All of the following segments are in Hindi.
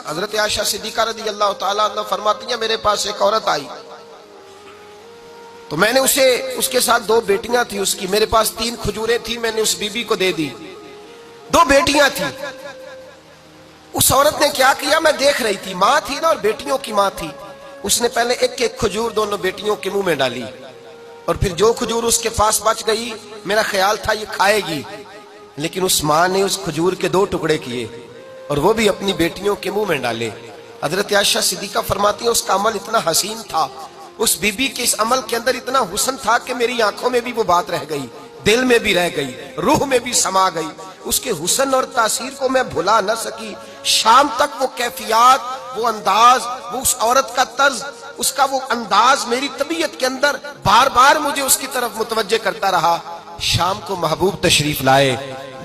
हजरत आयशा सिद्दीका रज़ी अल्लाह तआला अन्हा फरमाती हैं, मेरे पास एक औरत आई तो मैंने उसके साथ 2 बेटियां थी उसकी, मेरे पास 3 खजूरें थी, मैंने उस बीबी को दे दी। 2 बेटियां थी। उस औरत ने क्या किया, मैं देख रही थी, माँ थी ना और बेटियों की माँ थी। उसने पहले एक एक खजूर दोनों बेटियों के मुंह में डाली और फिर जो खजूर उसके पास बच गई, मेरा ख्याल था ये खाएगी, लेकिन उस माँ ने उस खजूर के 2 टुकड़े किए और वो भी अपनी बेटियों के मुंह में डाले। हजरत आयशा सिद्दीका फरमाती है, उसका अमल इतना हसीन था, उस बीबी के इस अमल के अंदर इतना हुस्न था कि मेरी आंखों में भी वो बात रह गई, दिल में भी रह गई, रूह में भी समा गई। उसके हुस्न और तासीर को मैं भुला न सकी। शाम तक वो कैफियत, वो अंदाज, वो उस औरत का तर्ज, उसका वो अंदाज मेरी तबीयत के अंदर बार बार मुझे उसकी तरफ मुतवज्जे करता रहा। शाम को महबूब तशरीफ लाए,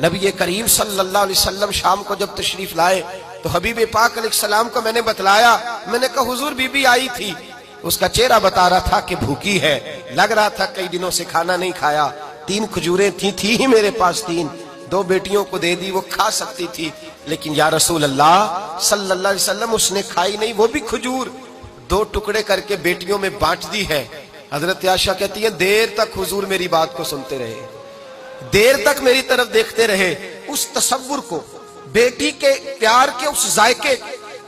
नबी करीम सल्लल्लाहु अलैहि वसल्लम शाम को जब तशरीफ लाए तो हबीब पाक अलैहिस्सलाम को मैंने बतलाया। मैंने कहा, हुजूर बीबी आई थी, उसका चेहरा बता रहा था कि भूखी है, लग रहा था कई दिनों से खाना नहीं खाया। 3 खजूरें थी ही मेरे पास 3, 2 बेटियों को दे दी, वो खा सकती थी, लेकिन या रसूल अल्लाह सल्लल्लाहु अलैहि वसल्लम उसने खाई नहीं, वो भी खजूर 2 टुकड़े करके बेटियों में बांट दी है। हजरत आयशा कहती है, देर तक हुजूर मेरी बात को सुनते रहे, देर तक मेरी तरफ देखते रहे, उस तसव्वुर को, बेटी के प्यार के उस जायके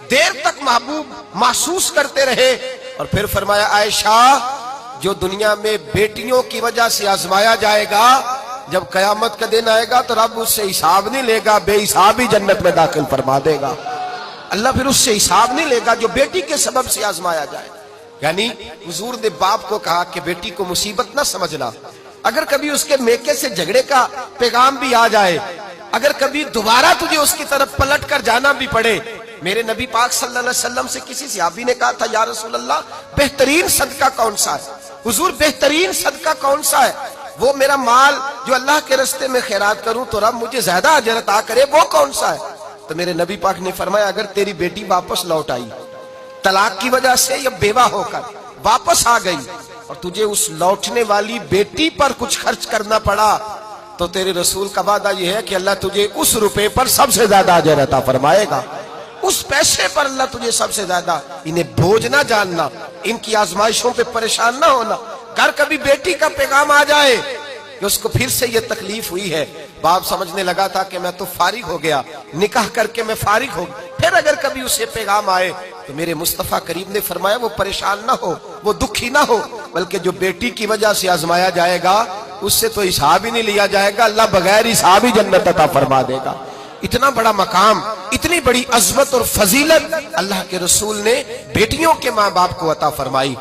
देर तक महबूब महसूस करते रहे। और फिर फरमाया, आयशा जो दुनिया में बेटियों की वजह से आजमाया जाएगा, जब कयामत का दिन आएगा तो रब उससे हिसाब नहीं लेगा, बेहिसाब ही जन्नत में दाखिल फरमा देगा। अल्लाह फिर उससे हिसाब नहीं लेगा जो बेटी के सबब से आजमाया जाए। यानी हुजूर ने बाप को कहा कि बेटी को मुसीबत ना समझना, अगर कभी उसके मेके से झगड़े का पैगाम भी आ जाए, अगर कभी दोबारा तुझे उसकी तरफ पलट कर जाना भी पड़े। मेरे नबी पाक सल्लल्लाहु अलैहि वसल्लम से किसी सहाबी ने कहा था, या रसूल अल्लाह बेहतरीन सदका कौन सा है? हुजूर बेहतरीन सदका कौन सा है? वो मेरा माल जो अल्लाह के रास्ते में खैरात करूं तो रब मुझे ज्यादा अजर अता करे, वो कौन सा है? तो मेरे नबी पाक ने फरमाया, अगर तेरी बेटी वापस लौट आई, तलाक की वजह से या बेवा होकर वापस आ गई और तुझे उस लौटने वाली बेटी पर कुछ खर्च करना पड़ा, तो तेरे रसूल का वादा यह है कि अल्लाह तुझे उस रुपए पर सबसे ज्यादा अजर अता फरमाएगा, उस पैसे पर अल्लाह तुझे सबसे ज्यादा। इन्हें बोझ ना जानना, इनकी आजमाइशों पे परेशान ना होना। घर कभी बेटी का पैगाम आ जाए कि उसको फिर से ये तकलीफ हुई है, बाप समझने लगा था कि मैं तो फारिग हो गया, निकाह करके मैं फारिग हो गया, फिर अगर कभी उसे पैगाम आए तो मेरे मुस्तफा करीम ने फरमाया, वो परेशान ना हो, वो दुखी ना हो, बल्कि जो बेटी की वजह से आजमाया जाएगा उससे तो हिसाब ही नहीं लिया जाएगा, अल्लाह बगैर हिसाब ही जन्नत अता फरमा देगा। इतना बड़ा मकाम, इतनी बड़ी अजमत और फजीलत अल्लाह के रसूल ने बेटियों के माँ बाप को अता फरमाई।